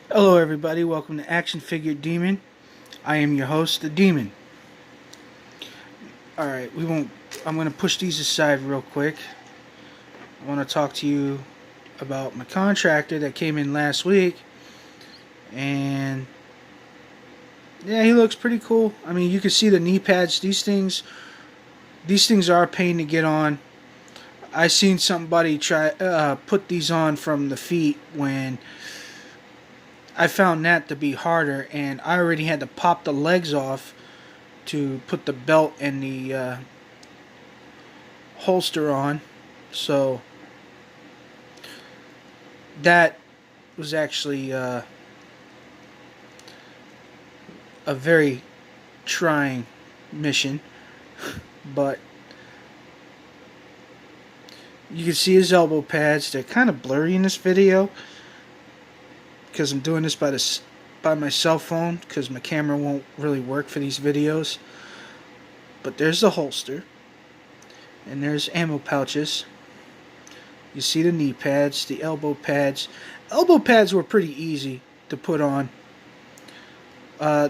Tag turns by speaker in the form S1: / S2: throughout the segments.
S1: Hello everybody, welcome to Action Figure Demon. I am your host, the Demon. Alright, I'm going to push these aside real quick. I want to talk to you about my contractor that came in last week. And yeah, he looks pretty cool. I mean, you can see the knee pads. These things are a pain to get on. I seen somebody try put these on from the feet when I found that to be harder, and I already had to pop the legs off to put the belt and the holster on. So that was actually a very trying mission, but you can see his elbow pads. They're kind of blurry in this video because I'm doing this by my cell phone because my camera won't really work for these videos. But there's the holster, and there's ammo pouches. You see the knee pads, the elbow pads. Elbow pads were pretty easy to put on.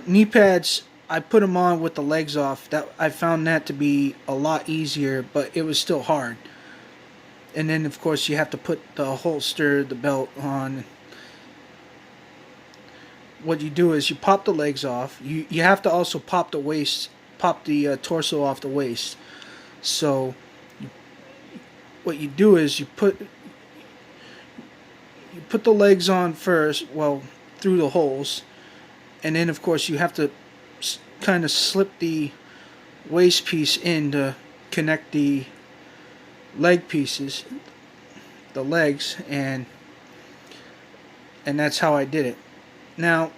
S1: Knee pads, I put them on with the legs off. I found that to be a lot easier, but it was still hard. And then of course you have to put the holster, the belt on. What you do is you pop the legs off. You have to also pop the waist, pop the torso off the waist. So what you do is you put the legs on first, well, through the holes, and then of course you have to kind of slip the waist piece in to connect the leg pieces, the legs, and that's how I did it. Now,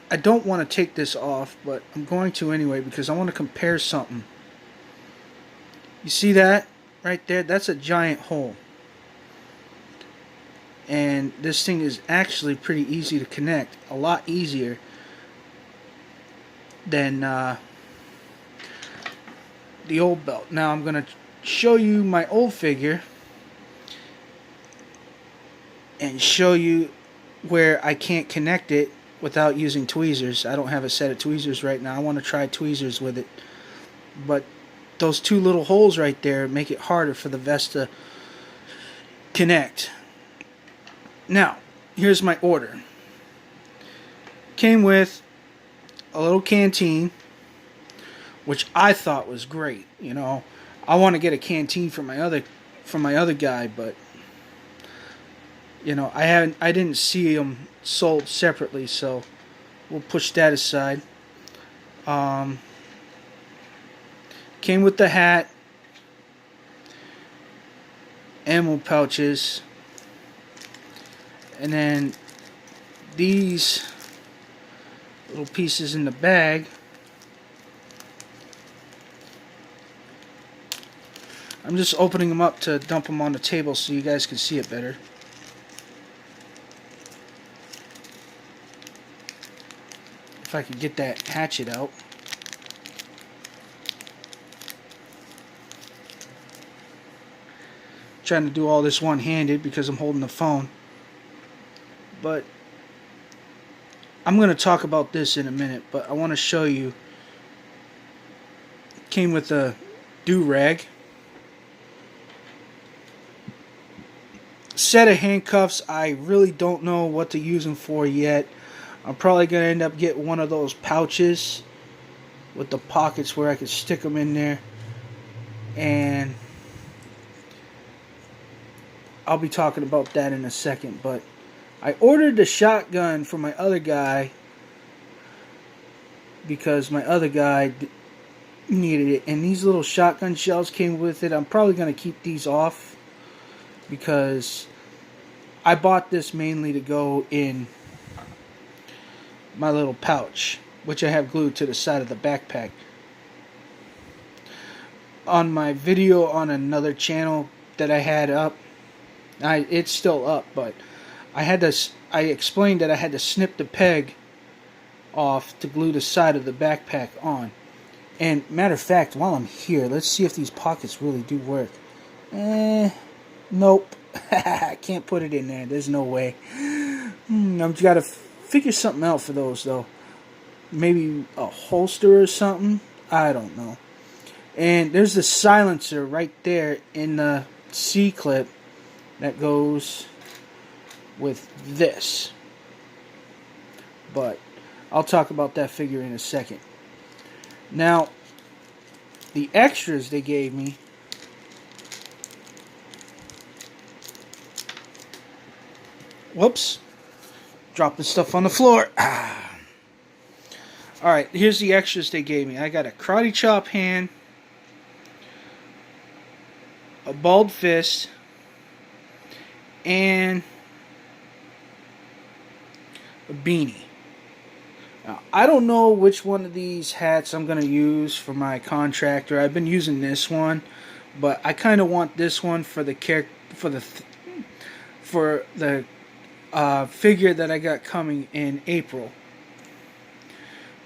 S1: I don't want to take this off, but I'm going to anyway because I want to compare something. You see that right there? That's a giant hole. And this thing is actually pretty easy to connect. A lot easier than the old belt. Now I'm going to show you my old figure and show you where I can't connect it without using tweezers. I don't have a set of tweezers right now. I want to try tweezers with it. But those two little holes right there make it harder for the vest to connect. Now, here's my order. Came with a little canteen, which I thought was great. You know, I want to get a canteen for my other guy, but you know, I didn't see them sold separately, so we'll push that aside. Came with the hat, ammo pouches, and then these little pieces in the bag. I'm just opening them up to dump them on the table so you guys can see it better. If I could get that hatchet out. Trying to do all this one-handed because I'm holding the phone. But I'm going to talk about this in a minute, but I want to show you. Came with a do-rag, set of handcuffs. I really don't know what to use them for yet. I'm probably going to end up getting one of those pouches with the pockets where I can stick them in there. And I'll be talking about that in a second. But I ordered the shotgun for my other guy because my other guy needed it. And these little shotgun shells came with it. I'm probably going to keep these off because I bought this mainly to go in my little pouch, which I have glued to the side of the backpack. On my video on another channel that I had up, it's still up, but I explained that I had to snip the peg off to glue the side of the backpack on. And matter of fact, while I'm here, let's see if these pockets really do work. Nope. I can't put it in there. There's no way. I've got to figure something out for those though. Maybe a holster or something. I don't know. And there's the silencer right there in the C-clip that goes with this. But I'll talk about that figure in a second. Now, the extras they gave me. Whoops. Dropping stuff on the floor. Alright, here's the extras they gave me. I got a karate chop hand, a balled fist, and a beanie. Now, I don't know which one of these hats I'm going to use for my contractor. I've been using this one, but I kind of want this one for the figure that I got coming in April,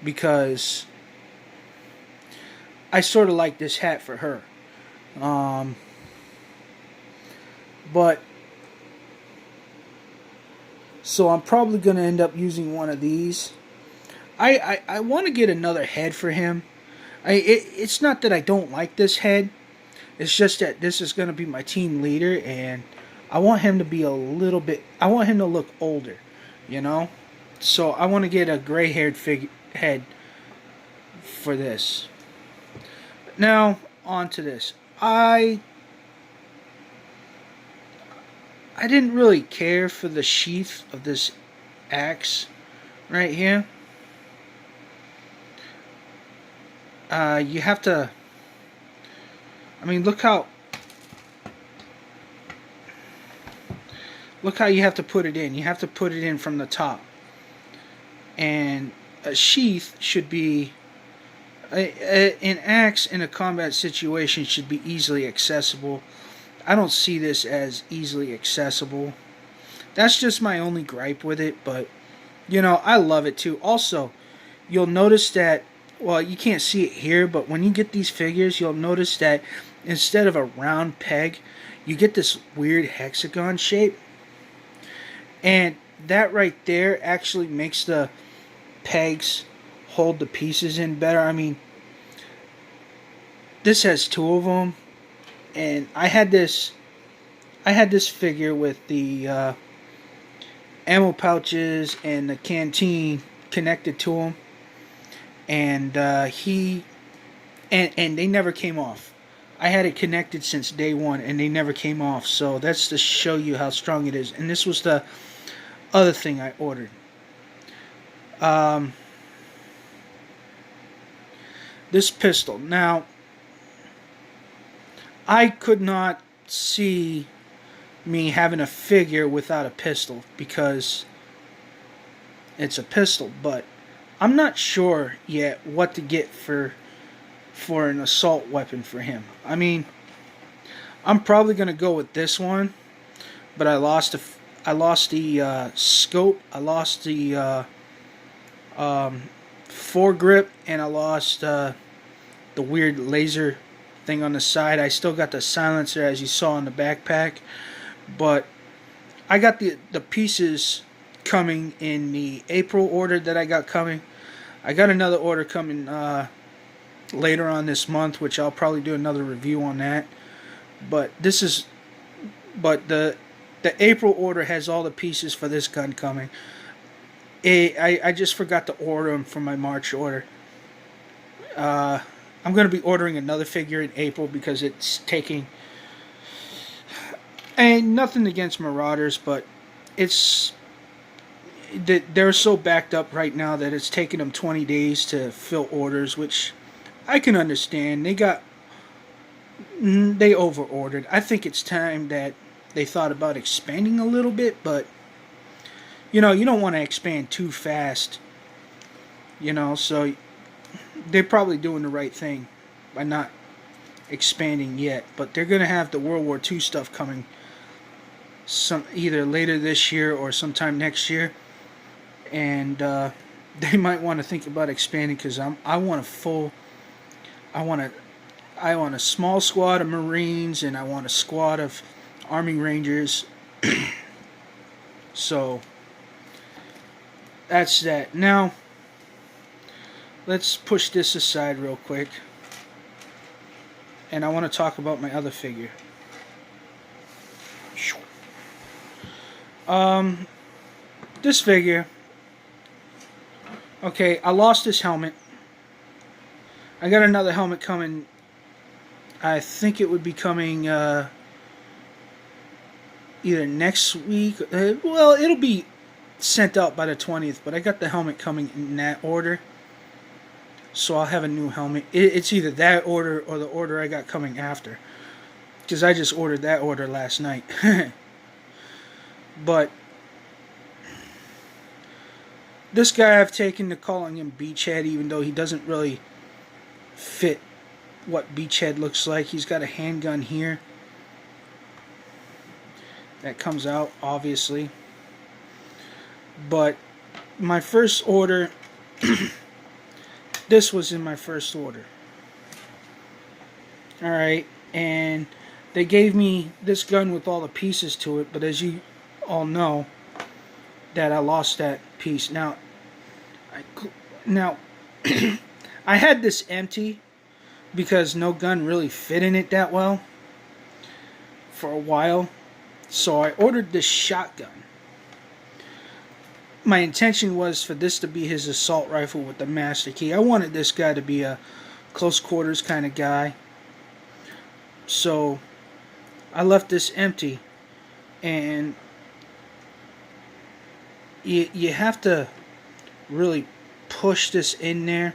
S1: because I sort of like this hat for her. But so I'm probably going to end up using one of these. I want to get another head for him. It's not that I don't like this head. It's just that this is going to be my team leader, and I want him to be a little bit... I want him to look older, you know? So I want to get a gray-haired head for this. Now, on to this. I didn't really care for the sheath of this axe right here. You have to... I mean, look how you have to put it in. You have to put it in from the top. And a sheath should be... an axe in a combat situation should be easily accessible. I don't see this as easily accessible. That's just my only gripe with it, but, you know, I love it too. Also, you'll notice that, well, you can't see it here, but when you get these figures, you'll notice that instead of a round peg, you get this weird hexagon shape. And that right there actually makes the pegs hold the pieces in better. I mean, this has two of them, and I had this figure with the ammo pouches and the canteen connected to them, and and they never came off. I had it connected since day one, and they never came off. So that's to show you how strong it is. And this was the other thing I ordered. This pistol. Now, I could not see me having a figure without a pistol because it's a pistol, but I'm not sure yet what to get for an assault weapon for him. I mean, I'm probably going to go with this one, but I lost the scope, I lost the foregrip, and I lost the weird laser thing on the side. I still got the silencer as you saw in the backpack, but I got the pieces coming in the April order that I got coming. I got another order coming later on this month, which I'll probably do another review on that. But the April order has all the pieces for this gun coming. I just forgot to order them for my March order. I'm going to be ordering another figure in April because it's taking... And nothing against Marauders, but they're so backed up right now that it's taking them 20 days to fill orders, which I can understand. They over-ordered. I think it's time that they thought about expanding a little bit, but you know, you don't want to expand too fast, you know, so they're probably doing the right thing by not expanding yet. But they're going to have the World War II stuff coming either later this year or sometime next year, and they might want to think about expanding, because I want a small squad of Marines, and I want a squad of Army Rangers. So that's that. Now, let's push this aside real quick. And I want to talk about my other figure. This figure. Okay, I lost this helmet. I got another helmet coming. I think it would be coming either next week. Well, it'll be sent out by the 20th, but I got the helmet coming in that order. So I'll have a new helmet. It's either that order or the order I got coming after. Because I just ordered that order last night. But this guy, I've taken to calling him Beachhead, even though he doesn't really fit what Beachhead looks like. He's got a handgun here that comes out, obviously. But my first order, this was in my first order. Alright, and they gave me this gun with all the pieces to it, but as you all know, that I lost that piece. Now, I had this empty because no gun really fit in it that well for a while. So I ordered this shotgun. My intention was for this to be his assault rifle with the master key. I wanted this guy to be a close quarters kind of guy. So I left this empty, and you have to really push this in there.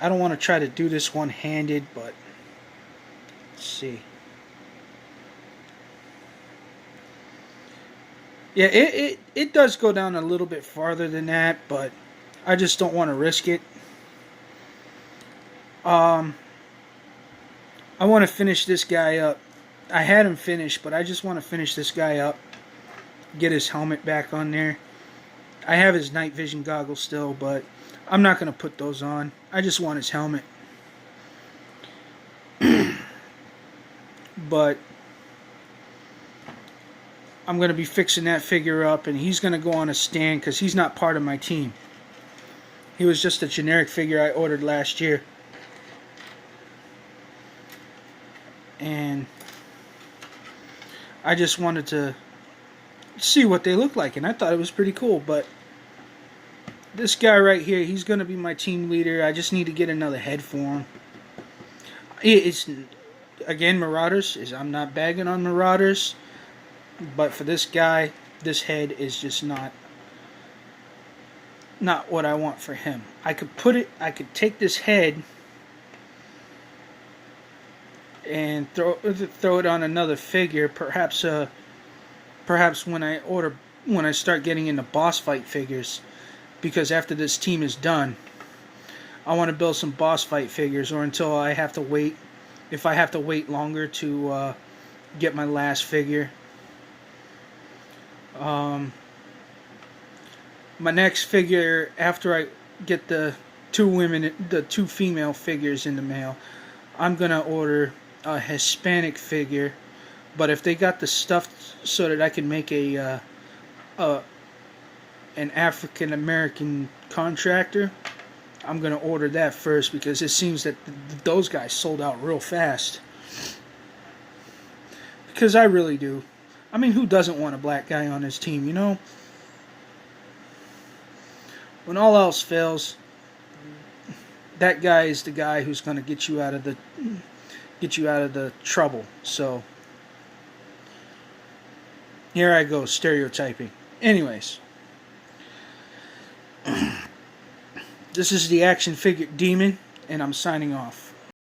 S1: I don't want to try to do this one-handed, but let's see. Yeah, it does go down a little bit farther than that, but I just don't want to risk it. I want to finish this guy up. I had him finished, but I just want to finish this guy up. Get his helmet back on there. I have his night vision goggles still, but I'm not going to put those on. I just want his helmet. But I'm going to be fixing that figure up, and he's going to go on a stand because he's not part of my team. He was just a generic figure I ordered last year. And I just wanted to see what they look like, and I thought it was pretty cool. But this guy right here, he's going to be my team leader. I just need to get another head for him. It's, again, Marauders. I'm not bagging on Marauders. But for this guy, this head is just not what I want for him. I could take this head and throw it on another figure. Perhaps when I start getting into boss fight figures, because after this team is done, I want to build some boss fight figures, or until I have to wait. If I have to wait longer to get my last figure. My next figure, after I get the two female figures in the mail, I'm gonna order a Hispanic figure. But if they got the stuff so that I can make an African American contractor, I'm gonna order that first, because it seems that those guys sold out real fast. Because I really do. I mean, who doesn't want a black guy on his team, you know? When all else fails, that guy is the guy who's going to get you out of the trouble. So here I go, stereotyping. Anyways, this is the action figure demon, and I'm signing off.